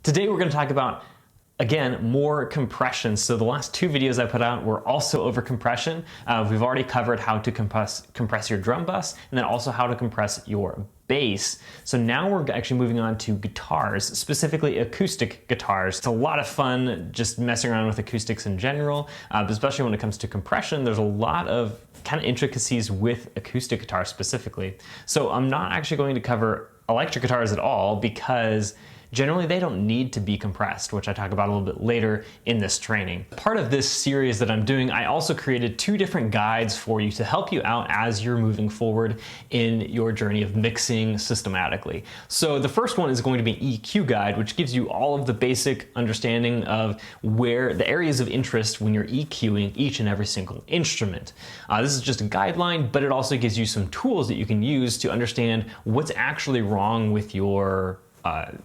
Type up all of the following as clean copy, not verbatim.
Today we're going to talk about, again, more compression. So the last two videos I put out were also over compression. We've already covered how to compress your drum bus and then also how to compress your bass. So now we're actually moving on to guitars, specifically acoustic guitars. It's a lot of fun just messing around with acoustics in general, but especially when it comes to compression, there's a lot of kind of intricacies with acoustic guitars specifically. So I'm not actually going to cover electric guitars at all because generally, they don't need to be compressed, which I talk about a little bit later in this training. Part of this series that I'm doing, I also created two different guides for you to help you out as you're moving forward in your journey of mixing systematically. So the first one is going to be an EQ guide, which gives you all of the basic understanding of where the areas of interest when you're EQing each and every single instrument. This is just a guideline, but it also gives you some tools that you can use to understand what's actually wrong with your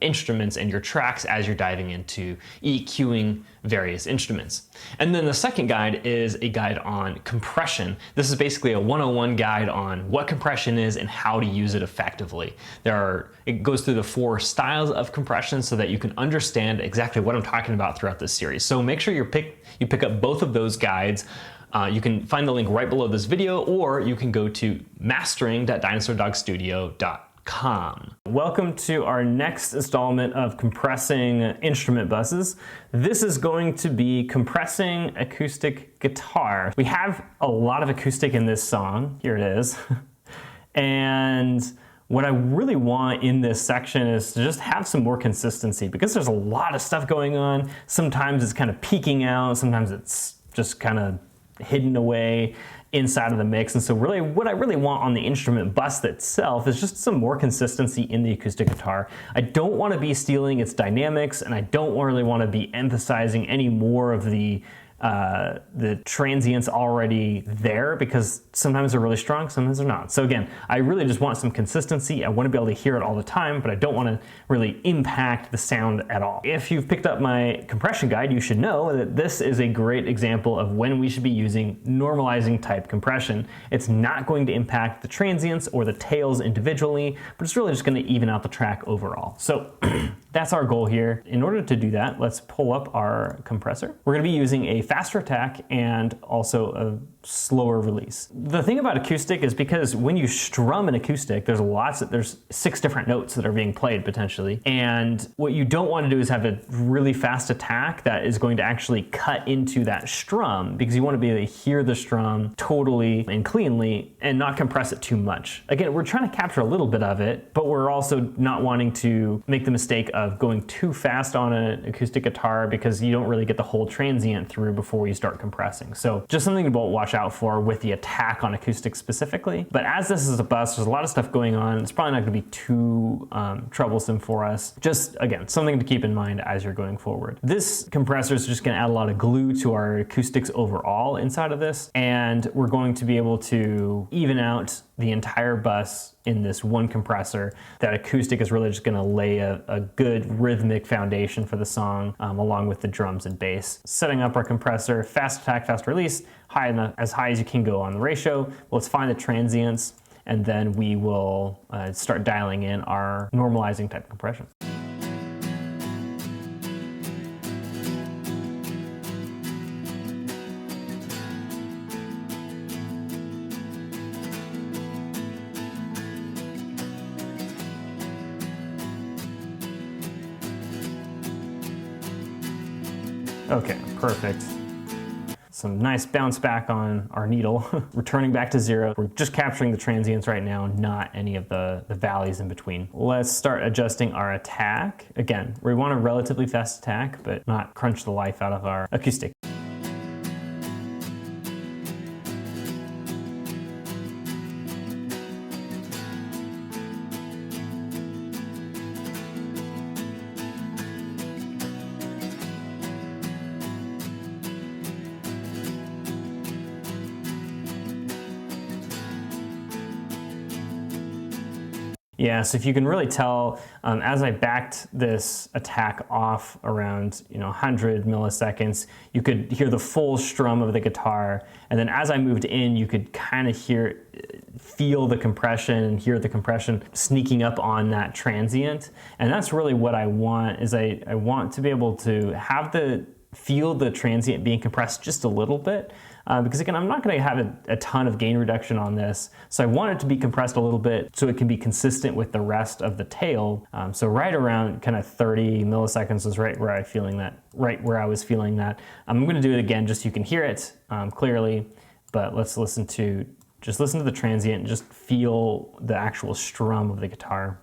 instruments and your tracks as you're diving into EQing various instruments. And then the second guide is a guide on compression. This is basically a 101 guide on what compression is and how to use it effectively. It goes through the 4 styles of compression so that you can understand exactly what I'm talking about throughout this series. So make sure you pick up both of those guides. You can find the link right below this video, or you can go to mastering.dinosaurdogstudio.com. Welcome to our next installment of compressing instrument buses. This is going to be compressing acoustic guitar. We have a lot of acoustic in this song. Here it is. And what I really want in this section is to just have some more consistency because there's a lot of stuff going on. Sometimes it's kind of peeking out, sometimes it's just kind of hidden away inside of the mix. And so really what I really want on the instrument bus itself is just some more consistency in the acoustic guitar. I don't want to be stealing its dynamics, and I don't really want to be emphasizing any more of the transients already there, because sometimes they're really strong, sometimes they're not. So again, I really just want some consistency. I want to be able to hear it all the time, but I don't want to really impact the sound at all. If you've picked up my compression guide, you should know that this is a great example of when we should be using normalizing type compression. It's not going to impact the transients or the tails individually, but it's really just going to even out the track overall. So that's our goal here. In order to do that, let's pull up our compressor. We're going to be using a faster attack and also a slower release. The thing about acoustic is because when you strum an acoustic, there's 6 different notes that are being played potentially. And what you don't want to do is have a really fast attack that is going to actually cut into that strum, because you want to be able to hear the strum totally and cleanly and not compress it too much. Again, we're trying to capture a little bit of it, but we're also not wanting to make the mistake of going too fast on an acoustic guitar because you don't really get the whole transient through before you start compressing. So just something to watch out for with the attack on acoustic specifically. But as this is a bus, there's a lot of stuff going on. It's probably not going to be too troublesome for us. Just, again, something to keep in mind as you're going forward. This compressor is just going to add a lot of glue to our acoustics overall inside of this, and we're going to be able to even out the entire bus in this one compressor. That acoustic is really just going to lay a good rhythmic foundation for the song, along with the drums and bass. Setting up our compressor, fast attack, fast release, as high as you can go on the ratio. Let's find the transients, and then we will start dialing in our normalizing type compression. Okay, perfect. Some nice bounce back on our needle, returning back to 0. We're just capturing the transients right now, not any of the valleys in between. Let's start adjusting our attack. Again, we want a relatively fast attack, but not crunch the life out of our acoustic. Yeah, so if you can really tell, as I backed this attack off around 100 milliseconds, you could hear the full strum of the guitar, and then as I moved in, you could kind of feel the compression and hear the compression sneaking up on that transient. And that's really what I want, is I want to be able to feel the transient being compressed just a little bit. Because again, I'm not going to have a ton of gain reduction on this, so I want it to be compressed a little bit so it can be consistent with the rest of the tail. So right around kind of 30 milliseconds was right where I was feeling that. I'm going to do it again just so you can hear it clearly, but let's listen to the transient and just feel the actual strum of the guitar.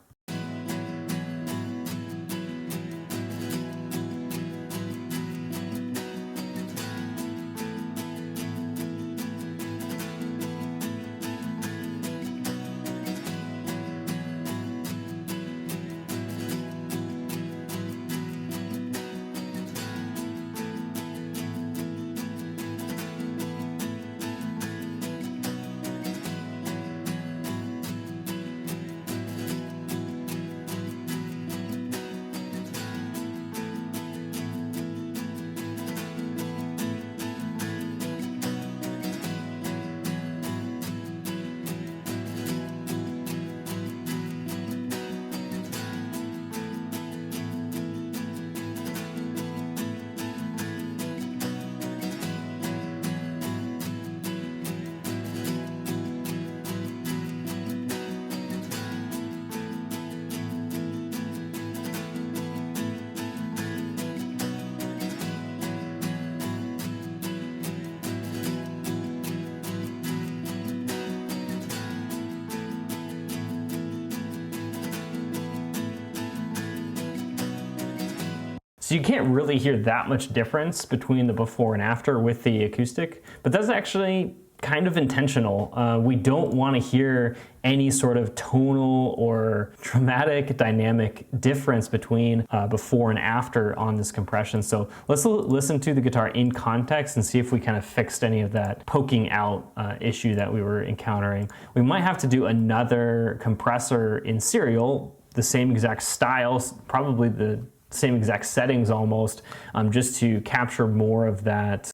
So you can't really hear that much difference between the before and after with the acoustic, but that's actually kind of intentional. We don't want to hear any sort of tonal or dramatic dynamic difference between before and after on this compression. So let's listen to the guitar in context and see if we kind of fixed any of that poking out issue that we were encountering. We might have to do another compressor in serial, the same exact style, probably the same exact settings almost, just to capture more of that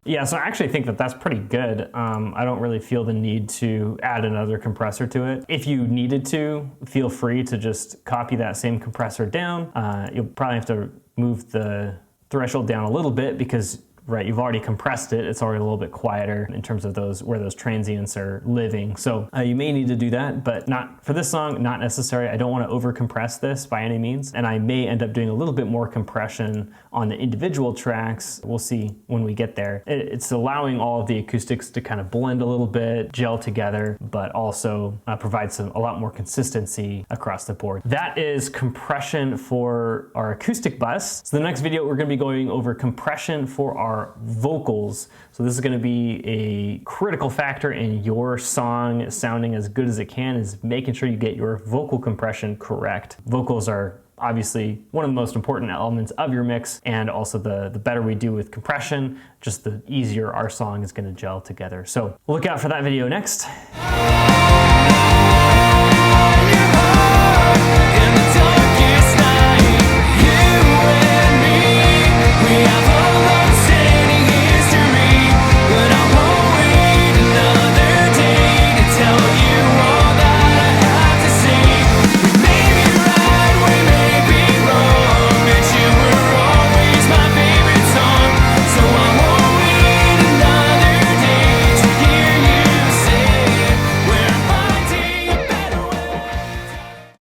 Yeah, so I actually think that that's pretty good. I don't really feel the need to add another compressor to it. If you needed to, feel free to just copy that same compressor down. You'll probably have to move the threshold down a little bit because you've already compressed it. It's already a little bit quieter in terms of where those transients are living. So you may need to do that, but not for this song, not necessary. I don't want to over compress this by any means. And I may end up doing a little bit more compression on the individual tracks. We'll see when we get there. It's allowing all of the acoustics to kind of blend a little bit, gel together, but also provides a lot more consistency across the board. That is compression for our acoustic bus. So the next video, we're going to be going over compression for our vocals. So this is going to be a critical factor in your song sounding as good as it can, is making sure you get your vocal compression correct. Vocals are obviously one of the most important elements of your mix, and also the better we do with compression, just the easier our song is going to gel together. So look out for that video next.